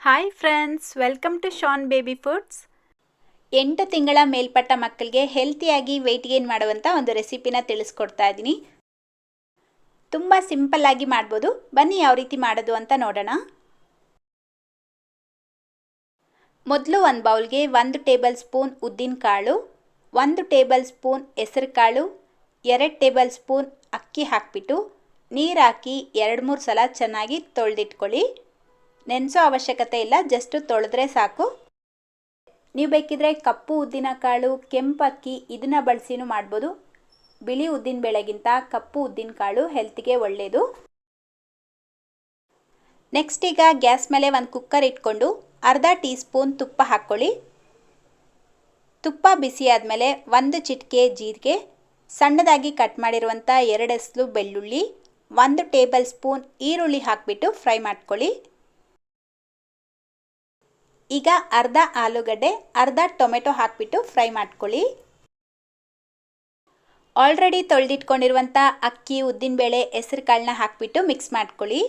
Hi friends, welcome to Shaan baby foods. 8 ತಿಂಗಳ ಮೇಲ್ಪಟ್ಟ ಮಕ್ಕಳಿಗೆ ಹೆಲ್ತಿಯಾಗಿ ವೆಯ್ಟ್ ಗೇನ್ ಮಾಡುವಂಥ ಒಂದು ರೆಸಿಪಿನ ತಿಳಿಸ್ಕೊಡ್ತಾ ಇದ್ದೀನಿ. ತುಂಬ ಸಿಂಪಲ್ಲಾಗಿ ಮಾಡ್ಬೋದು. ಬನ್ನಿ ಯಾವ ರೀತಿ ಮಾಡೋದು ಅಂತ ನೋಡೋಣ. ಮೊದಲು ಒಂದು ಬೌಲ್ಗೆ 1 ಟೇಬಲ್ ಸ್ಪೂನ್ ಉದ್ದಿನ ಕಾಳು, 1 ಟೇಬಲ್ ಸ್ಪೂನ್ ಹೆಸರು ಕಾಳು, 2 ಟೇಬಲ್ ಸ್ಪೂನ್ ಅಕ್ಕಿ ಹಾಕಿಬಿಟ್ಟು ನೀರು ಹಾಕಿ 2-3 ಸಲ ಚೆನ್ನಾಗಿ ತೊಳೆದಿಟ್ಕೊಳ್ಳಿ. ನೆನೆಸೋ ಅವಶ್ಯಕತೆ ಇಲ್ಲ, ಜಸ್ಟ್ ತೊಳೆದ್ರೆ ಸಾಕು. ನೀವು ಬೇಕಿದ್ರೆ ಕಪ್ಪು ಉದ್ದಿನ ಕಾಳು, ಕೆಂಪು ಅಕ್ಕಿ ಇದನ್ನು ಬಳಸಿನೂ ಮಾಡ್ಬೋದು. ಬಿಳಿ ಉದ್ದಿನ ಬೇಳೆಗಿಂತ ಕಪ್ಪು ಉದ್ದಿನ ಕಾಳು ಹೆಲ್ತಿಗೆ ಒಳ್ಳೆಯದು. ನೆಕ್ಸ್ಟ್ ಈಗ ಗ್ಯಾಸ್ ಮೇಲೆ ಒಂದು ಕುಕ್ಕರ್ ಇಟ್ಕೊಂಡು ಅರ್ಧ ಟೀ ಸ್ಪೂನ್ ತುಪ್ಪ ಹಾಕ್ಕೊಳ್ಳಿ. ತುಪ್ಪ ಬಿಸಿ ಆದಮೇಲೆ 1 ಚಿಟಿಕೆ ಜೀರಿಗೆ, ಸಣ್ಣದಾಗಿ ಕಟ್ ಮಾಡಿರುವಂಥ 2 ಎಸಳು ಬೆಳ್ಳುಳ್ಳಿ, 1 ಟೇಬಲ್ ಸ್ಪೂನ್ ಈರುಳ್ಳಿ ಹಾಕಿಬಿಟ್ಟು ಫ್ರೈ ಮಾಡ್ಕೊಳ್ಳಿ. ಈಗ ಅರ್ಧ ಆಲೂಗಡ್ಡೆ, ಅರ್ಧ ಟೊಮೆಟೊ ಹಾಕಿಬಿಟ್ಟು ಫ್ರೈ ಮಾಡ್ಕೊಳ್ಳಿ. ಆಲ್ರೆಡಿ ತೊಳೆದಿಟ್ಕೊಂಡಿರುವಂಥ ಅಕ್ಕಿ, ಉದ್ದಿನಬೇಳೆ, ಹೆಸರು ಕಾಳನ್ನ ಹಾಕಿಬಿಟ್ಟು ಮಿಕ್ಸ್ ಮಾಡ್ಕೊಳ್ಳಿ.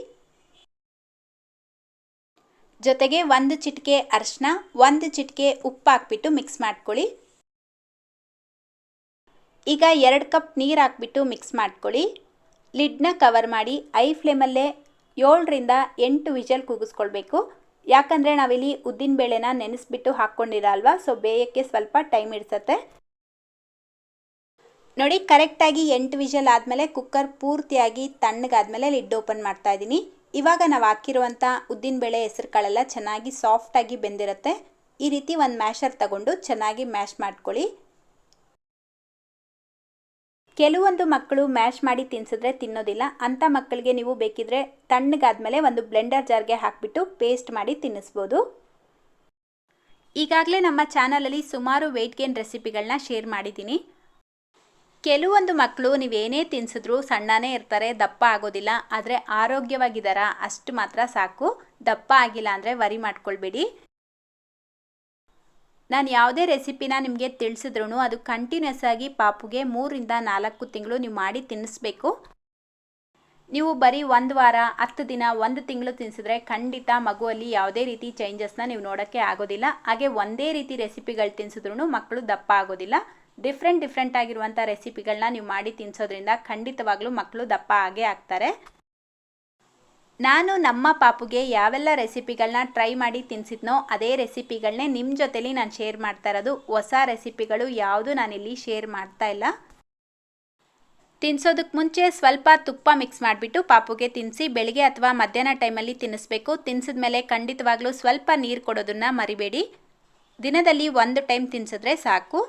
ಜೊತೆಗೆ 1 ಚಿಟಿಕೆ ಅರಿಶಿನ, 1 ಚಿಟಿಕೆ ಉಪ್ಪು ಹಾಕಿಬಿಟ್ಟು ಮಿಕ್ಸ್ ಮಾಡ್ಕೊಳ್ಳಿ. ಈಗ 2 ಕಪ್ ನೀರು ಹಾಕಿಬಿಟ್ಟು ಮಿಕ್ಸ್ ಮಾಡ್ಕೊಳ್ಳಿ. ಲಿಡ್ನ ಕವರ್ ಮಾಡಿ ಐ ಫ್ಲೇಮಲ್ಲೇ 7ರಿಂದ 8 ವಿಷಲ್ ಕೂಗಿಸ್ಕೊಳ್ಬೇಕು. ಯಾಕಂದರೆ ನಾವಿಲ್ಲಿ ಉದ್ದಿನ ಬೇಳೆನ ನೆನೆಸ್ಬಿಟ್ಟು ಹಾಕ್ಕೊಂಡಿರಲ್ವಾ, ಸೊ ಬೇಯಕ್ಕೆ ಸ್ವಲ್ಪ ಟೈಮ್ ಇಡ್ಸತ್ತೆ. ನೋಡಿ, ಕರೆಕ್ಟಾಗಿ 8 ವಿಷಲ್ ಆದಮೇಲೆ ಕುಕ್ಕರ್ ಪೂರ್ತಿಯಾಗಿ ತಣ್ಣಗಾದ್ಮೇಲೆ ಲಿಡ್ ಓಪನ್ ಮಾಡ್ತಾ ಇದ್ದೀನಿ. ಇವಾಗ ನಾವು ಹಾಕಿರುವಂಥ ಉದ್ದಿನಬೇಳೆ, ಹೆಸರು ಕಾಳೆಲ್ಲ ಚೆನ್ನಾಗಿ ಸಾಫ್ಟಾಗಿ ಬೆಂದಿರುತ್ತೆ. ಈ ರೀತಿ ಒಂದು ಮ್ಯಾಶರ್ ತಗೊಂಡು ಚೆನ್ನಾಗಿ ಮ್ಯಾಶ್ ಮಾಡ್ಕೊಳ್ಳಿ. ಕೆಲವೊಂದು ಮಕ್ಕಳು ಮ್ಯಾಶ್ ಮಾಡಿ ತಿನ್ಸಿದ್ರೆ ತಿನ್ನೋದಿಲ್ಲ. ಅಂಥ ಮಕ್ಕಳಿಗೆ ನೀವು ಬೇಕಿದ್ರೆ ತಣ್ಣಗಾದ್ಮೇಲೆ ಒಂದು ಬ್ಲೆಂಡರ್ ಜಾರ್ಗೆ ಹಾಕಿಬಿಟ್ಟು ಪೇಸ್ಟ್ ಮಾಡಿ ತಿನ್ನಿಸ್ಬೋದು. ಈಗಾಗಲೇ ನಮ್ಮ ಚಾನಲಲ್ಲಿ ಸುಮಾರು ವೆಯ್ಟ್ ಗೇನ್ ರೆಸಿಪಿಗಳನ್ನ ಶೇರ್ ಮಾಡಿದ್ದೀನಿ. ಕೆಲವೊಂದು ಮಕ್ಕಳು ನೀವೇನೇ ತಿನ್ಸಿದ್ರು ಸಣ್ಣನೇ ಇರ್ತಾರೆ, ದಪ್ಪ ಆಗೋದಿಲ್ಲ. ಆದರೆ ಆರೋಗ್ಯವಾಗಿದ್ದಾರಾ ಅಷ್ಟು ಮಾತ್ರ ಸಾಕು. ದಪ್ಪ ಆಗಿಲ್ಲ ಅಂದರೆ ವರಿ ಮಾಡ್ಕೊಳ್ಬೇಡಿ. ನಾನು ಯಾವುದೇ ರೆಸಿಪಿನ ನಿಮಗೆ ತಿಳಿಸಿದ್ರೂ ಅದು ಕಂಟಿನ್ಯೂಸ್ ಆಗಿ ಪಾಪುಗೆ 3ರಿಂದ 4 ತಿಂಗಳು ನೀವು ಮಾಡಿ ತಿನ್ನಿಸ್ಬೇಕು. ನೀವು ಬರೀ 1 ವಾರ, 10 ದಿನ, 1 ತಿಂಗಳು ತಿನ್ನಿಸಿದ್ರೆ ಖಂಡಿತ ಮಗುವಲ್ಲಿ ಯಾವುದೇ ರೀತಿ ಚೇಂಜಸ್ನ ನೀವು ನೋಡೋಕ್ಕೆ ಆಗೋದಿಲ್ಲ. ಹಾಗೆ ಒಂದೇ ರೀತಿ ರೆಸಿಪಿಗಳು ತಿನ್ನಿಸಿದ್ರೂ ಮಕ್ಕಳು ದಪ್ಪ ಆಗೋದಿಲ್ಲ. ಡಿಫ್ರೆಂಟ್ ಆಗಿರುವಂಥ ರೆಸಿಪಿಗಳನ್ನ ನೀವು ಮಾಡಿ ತಿನ್ನಿಸೋದ್ರಿಂದ ಖಂಡಿತವಾಗ್ಲೂ ಮಕ್ಕಳು ದಪ್ಪ ಆಗೇ ಆಗ್ತಾರೆ. ನಾನು ನಮ್ಮ ಪಾಪುಗೆ ಯಾವೆಲ್ಲ ರೆಸಿಪಿಗಳನ್ನ ಟ್ರೈ ಮಾಡಿ ತಿನ್ನಿಸಿದ್ನೋ ಅದೇ ರೆಸಿಪಿಗಳನ್ನೇ ನಿಮ್ಮ ಜೊತೆಲಿ ನಾನು ಶೇರ್ ಮಾಡ್ತಾ ಇರೋದು. ಹೊಸ ರೆಸಿಪಿಗಳು ಯಾವುದು ನಾನಿಲ್ಲಿ ಶೇರ್ ಮಾಡ್ತಾ ಇಲ್ಲ. ತಿನ್ನಿಸೋದಕ್ಕೆ ಮುಂಚೆ ಸ್ವಲ್ಪ ತುಪ್ಪ ಮಿಕ್ಸ್ ಮಾಡಿಬಿಟ್ಟು ಪಾಪುಗೆ ತಿನ್ನಿಸಿ ಬೆಳಿಗ್ಗೆ ಅಥವಾ ಮಧ್ಯಾಹ್ನ ಟೈಮಲ್ಲಿ ತಿನ್ನಿಸ್ಬೇಕು. ತಿನ್ನಿಸಿದ ಮೇಲೆ ಖಂಡಿತವಾಗ್ಲೂ ಸ್ವಲ್ಪ ನೀರು ಕೊಡೋದನ್ನು ಮರಿಬೇಡಿ. ದಿನದಲ್ಲಿ 1 ಟೈಮ್ ತಿನ್ನಿಸಿದ್ರೆ ಸಾಕು.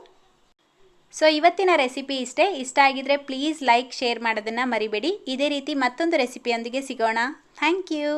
ಸೊ ಇವತ್ತಿನ ರೆಸಿಪಿ ಇಷ್ಟೇ. ಇಷ್ಟ ಆಗಿದ್ರೆ ಪ್ಲೀಸ್ ಲೈಕ್, ಶೇರ್ ಮಾಡೋದನ್ನು ಮರಿಬೇಡಿ. ಇದೇ ರೀತಿ ಮತ್ತೊಂದು ರೆಸಿಪಿಯೊಂದಿಗೆ ಸಿಗೋಣ. Thank you.